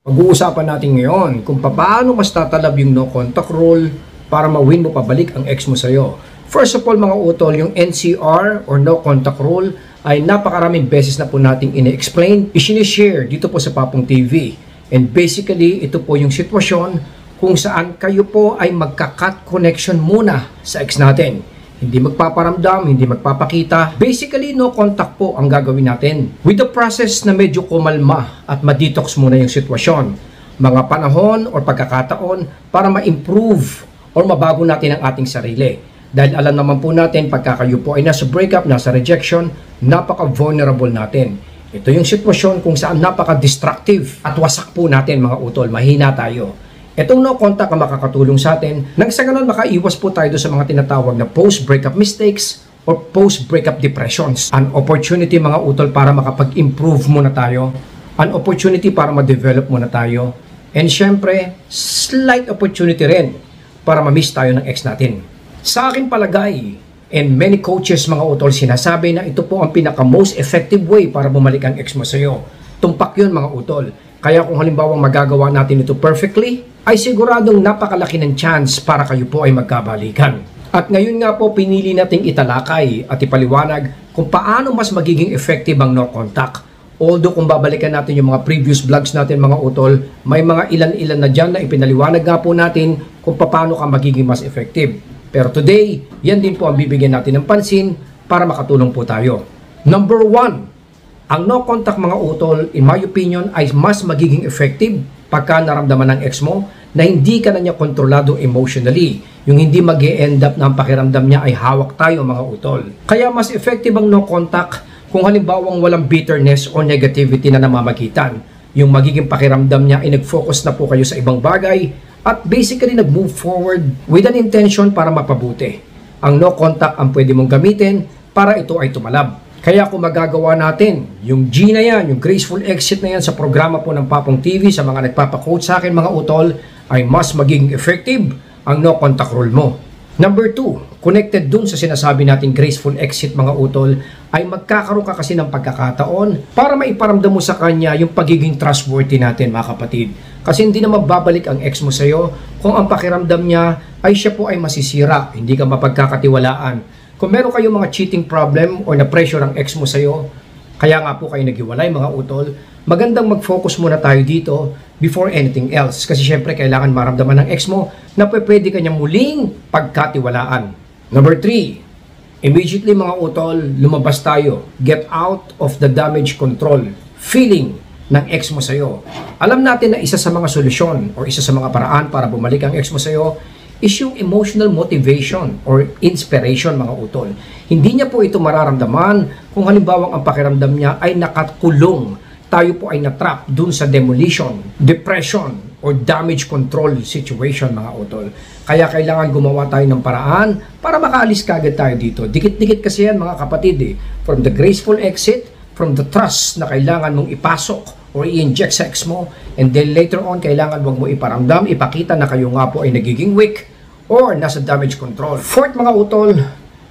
Pag-uusapan natin ngayon kung paano mas tatalab yung no contact rule para ma-win mo pabalik ang ex mo sa'yo. First of all mga utol, yung NCR or no contact rule ay napakaraming beses na po nating ine-explain, i-share dito po sa Papong TV. And basically, ito po yung sitwasyon kung saan kayo po ay magka-cut connection muna sa ex natin. Hindi magpaparamdam, hindi magpapakita. Basically, no contact po ang gagawin natin. With the process na medyo kumalma at ma-detox muna yung sitwasyon. Mga panahon o pagkakataon para ma-improve o mabago natin ang ating sarili. Dahil alam naman po natin, pagka kayo po ay nasa breakup, nasa rejection, napaka-vulnerable natin. Ito yung sitwasyon kung saan napaka-destructive at wasak po natin mga utol. Mahina tayo. Itong no contact ang makakatulong sa atin nang sa ganun makaiwas po tayo sa mga tinatawag na post-breakup mistakes or post-breakup depressions. An opportunity mga utol para makapag-improve muna tayo. An opportunity para ma-develop muna tayo. And syempre, slight opportunity rin para ma-miss tayo ng ex natin. Sa aking palagay, and many coaches mga utol sinasabi na ito po ang pinaka-most effective way para bumalik ang ex mo sa'yo. Tumpak yun mga utol. Kaya kung halimbawa magagawa natin ito perfectly, ay siguradong napakalaki ng chance para kayo po ay magkabalikan. At ngayon nga po pinili nating italakay at ipaliwanag kung paano mas magiging effective ang no contact. Although kung babalikan natin yung mga previous vlogs natin mga utol, may mga ilan-ilan na dyan na ipinaliwanag nga po natin kung paano ka magiging mas effective. Pero today, yan din po ang bibigyan natin ng pansin para makatulong po tayo. Number 1, ang no contact mga utol, in my opinion, ay mas magiging effective pagka naramdaman ng ex mo na hindi ka na niya kontrolado emotionally. Yung hindi mag-e-end up na ang pakiramdam niya ay hawak tayo mga utol. Kaya mas effective ang no contact kung halimbawang walang bitterness o negativity na namamagitan. Yung magiging pakiramdam niya ay nag-focus na po kayo sa ibang bagay at basically nag-move forward with an intention para mapabuti. Ang no contact ang pwede mong gamitin para ito ay tumalab. Kaya kung magagawa natin, yung G na yan, yung graceful exit na yan sa programa po ng Papong TV sa mga nagpapakoach sa akin mga utol, ay mas magiging effective ang no contact rule mo. Number 2, connected dun sa sinasabi natin graceful exit mga utol, ay magkakaroon ka kasi ng pagkakataon para maiparamdam mo sa kanya yung pagiging trustworthy natin mga kapatid. Kasi hindi na mababalik ang ex mo sa'yo kung ang pakiramdam niya ay siya po ay masisira, hindi ka mapagkakatiwalaan. Kung meron kayong mga cheating problem o na-pressure ang ex mo sa'yo, kaya nga po kayo naghiwalay mga utol, magandang mag-focus muna tayo dito before anything else. Kasi syempre kailangan maramdaman ng ex mo na pwede kanyang muling pagkatiwalaan. Number 3, immediately mga utol, lumabas tayo. Get out of the damage control feeling ng ex mo sa'yo. Alam natin na isa sa mga solusyon o isa sa mga paraan para bumalik ang ex mo sa'yo is yung emotional motivation or inspiration mga utol. Hindi niya po ito mararamdaman kung halimbawang ang pakiramdam niya ay nakakulong. Tayo po ay natrap dun sa demolition, depression, or damage control situation mga utol. Kaya kailangan gumawa tayo ng paraan para makaalis kagad tayo dito. Dikit-dikit kasi yan mga kapatid eh. From the graceful exit, from the trust na kailangan mong ipasok or i-inject sa ex mo, and then later on kailangan wag mo iparamdam, ipakita na kayo nga po ay nagiging weak or nasa damage control. Fourth mga utol,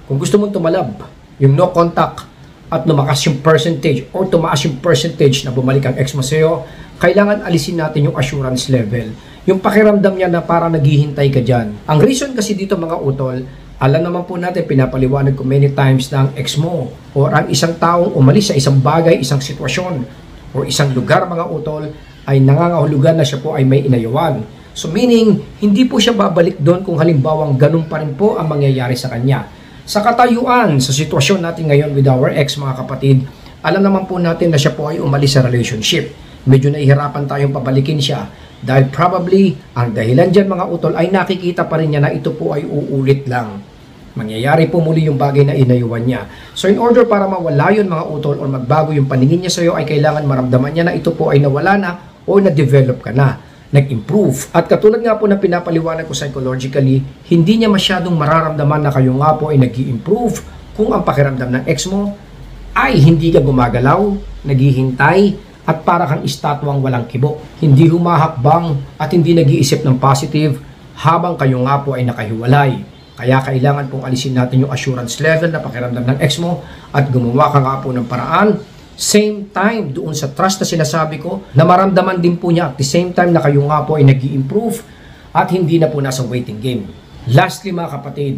kung gusto mong tumalab yung no contact at lumakas yung percentage or tumaas yung percentage na bumalik ang ex mo sa'yo, kailangan alisin natin yung assurance level. Yung pakiramdam niya na parang naghihintay ka dyan. Ang reason kasi dito mga utol, alam naman po natin, pinapaliwanag ko many times na ang ex mo or ang isang taong umalis sa isang bagay, isang sitwasyon o isang lugar mga utol ay nangangahulugan na siya po ay may inayawan. So meaning, hindi po siya babalik doon kung halimbawang ganun pa rin po ang mangyayari sa kanya. Sa katayuan, sa sitwasyon natin ngayon with our ex mga kapatid, alam naman po natin na siya po ay umalis sa relationship. Medyo nahihirapan tayong pabalikin siya dahil probably ang dahilan dyan mga utol ay nakikita pa rin niya na ito po ay uulit lang. Mangyayari po muli yung bagay na inayuan niya. So in order para mawala yun mga utol o magbago yung paningin niya sa'yo ay kailangan maramdaman niya na ito po ay nawala na o na-develop ka na. Nag-improve. At katulad nga po na pinapaliwanag ko psychologically, hindi niya masyadong mararamdaman na kayo nga po ay nag-i-improve kung ang pakiramdam ng ex mo ay hindi ka gumagalaw, naghihintay, at para kang estatwang walang kibo. Hindi humahakbang at hindi nag-iisip ng positive habang kayo nga po ay nakahiwalay. Kaya kailangan pong alisin natin yung assurance level na pakiramdam ng ex mo at gumawa ka nga po ng paraan Same time, doon sa trust na sinasabi ko, na maramdaman din po niya at the same time na kayo nga po ay nag-i-improve at hindi na po nasa waiting game. Lastly mga kapatid,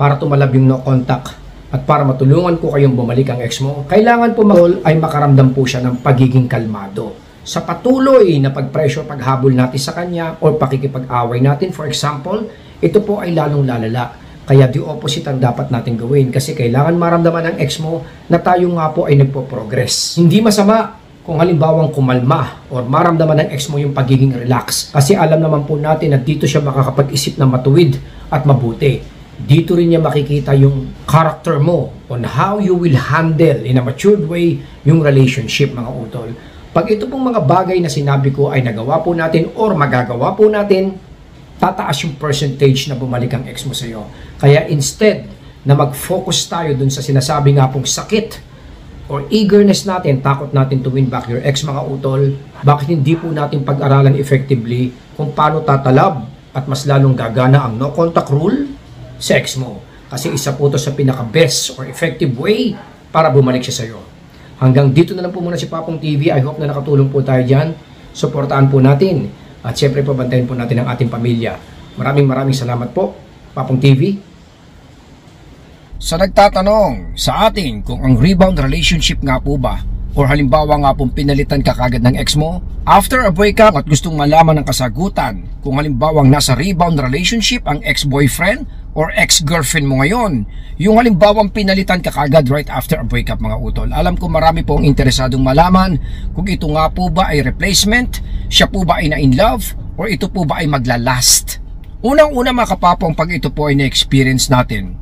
para tumalab yung no contact at para matulungan ko kayong bumalik ang ex mo, kailangan po ay makaramdam po siya ng pagiging kalmado. Sa patuloy na pag-pressure, paghabol natin sa kanya o pakikipag-away natin, for example, ito po ay lalong lalala. Kaya the opposite ang dapat natin gawin kasi kailangan maramdaman ng ex mo na tayo nga po ay nagpo-progress. Hindi masama kung halimbawang kumalma or maramdaman ng ex mo yung pagiging relax kasi alam naman po natin na dito siya makakapag-isip na matuwid at mabuti. Dito rin niya makikita yung character mo on how you will handle in a matured way yung relationship mga utol. Pag ito pong mga bagay na sinabi ko ay nagawa po natin or magagawa po natin, tataas yung percentage na bumalik ang ex mo sa iyo. Kaya instead na mag-focus tayo dun sa sinasabi nga pong sakit or eagerness natin, takot natin to win back your ex mga utol, bakit hindi po natin pag-aralan effectively kung paano tatalab at mas lalong gagana ang no contact rule sa ex mo. Kasi isa po to sa pinaka-best or effective way para bumalik siya sa iyo. Hanggang dito na lang po muna si Papong TV. I hope na nakatulong po tayo dyan. Suportaan po natin. At syempre pabantayan po natin ang ating pamilya. Maraming salamat po, Papong TV. Sa nagtatanong sa atin kung ang rebound relationship nga po ba or halimbawa nga pong pinalitan ka kagad ng ex mo after a breakup at gustong malaman ng kasagutan kung halimbawang nasa rebound relationship ang ex-boyfriend or ex-girlfriend mo ngayon, yung halimbawang pinalitan ka kagad right after a breakup mga utol. Alam ko marami pong interesadong malaman kung ito nga po ba ay replacement, siya po ba ay na in love, or ito po ba ay maglalast. Unang-una mga kapapong pag ito po ay na-experience natin,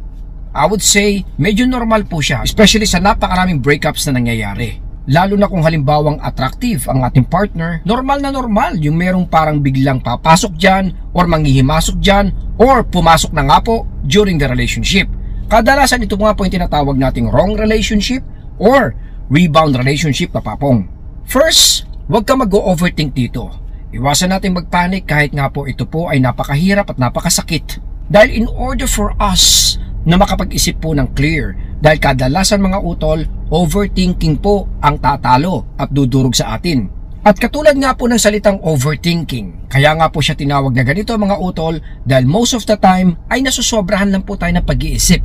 I would say medyo normal po siya, especially sa napakaraming breakups na nangyayari. Lalo na kung halimbawang attractive ang ating partner, normal na normal yung merong parang biglang papasok dyan or manghihimasok dyan or pumasok na nga po during the relationship. Kadalasan ito nga po yung tinatawag nating wrong relationship or rebound relationship kapapong. First, huwag ka mag-overthink dito. Iwasan natin magpanik kahit nga po ito po ay napakahirap at napakasakit. Dahil in order for us na makapag-isip po ng clear, dahil kadalasan mga utol, overthinking po ang tatalo at dudurog sa atin. At katulad nga po ng salitang overthinking, kaya nga po siya tinawag na ganito mga utol dahil most of the time ay nasusobrahan lang po tayo ng pag-iisip.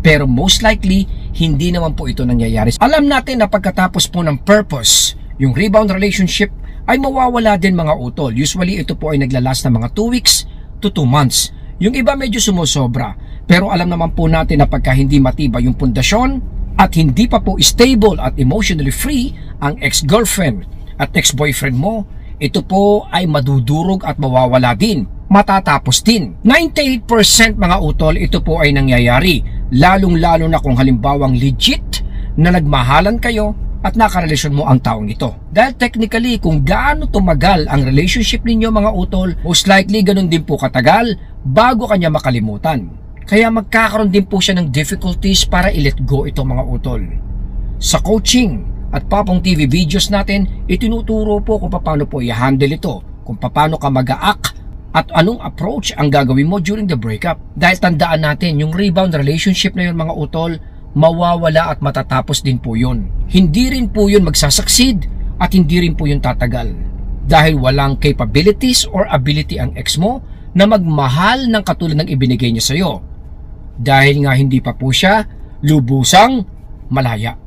Pero most likely, hindi naman po ito nangyayari. Alam natin na pagkatapos po ng purpose, yung rebound relationship ay mawawala din mga utol. Usually ito po ay naglalas na mga 2 weeks to 2 months. Yung iba medyo sumusobra. Pero alam naman po natin na pagka hindi matibay yung pundasyon at hindi pa po stable at emotionally free ang ex-girlfriend at ex-boyfriend mo, ito po ay madudurog at mawawala din. Matatapos din. 98% mga utol, ito po ay nangyayari. Lalong-lalo na kung halimbawang legit na nagmahalan kayo at nakarelasyon mo ang taong ito. Dahil technically, kung gaano tumagal ang relationship ninyo mga utol, most likely ganun din po katagal bago kanya makalimutan. Kaya magkakaroon din po siya ng difficulties para i-let go ito mga utol. Sa coaching at Papong TV videos natin, itinuturo po kung paano po i-handle ito, kung paano ka mag-a-act at anong approach ang gagawin mo during the breakup. Dahil tandaan natin, yung rebound relationship na yun mga utol, mawawala at matatapos din po yun. Hindi rin po yun magsasucceed at hindi rin po yun tatagal. Dahil walang capabilities or ability ang ex mo na magmahal ng katulad ng ibinigay niya sa iyo. Dahil nga hindi pa po siya lubusang malaya.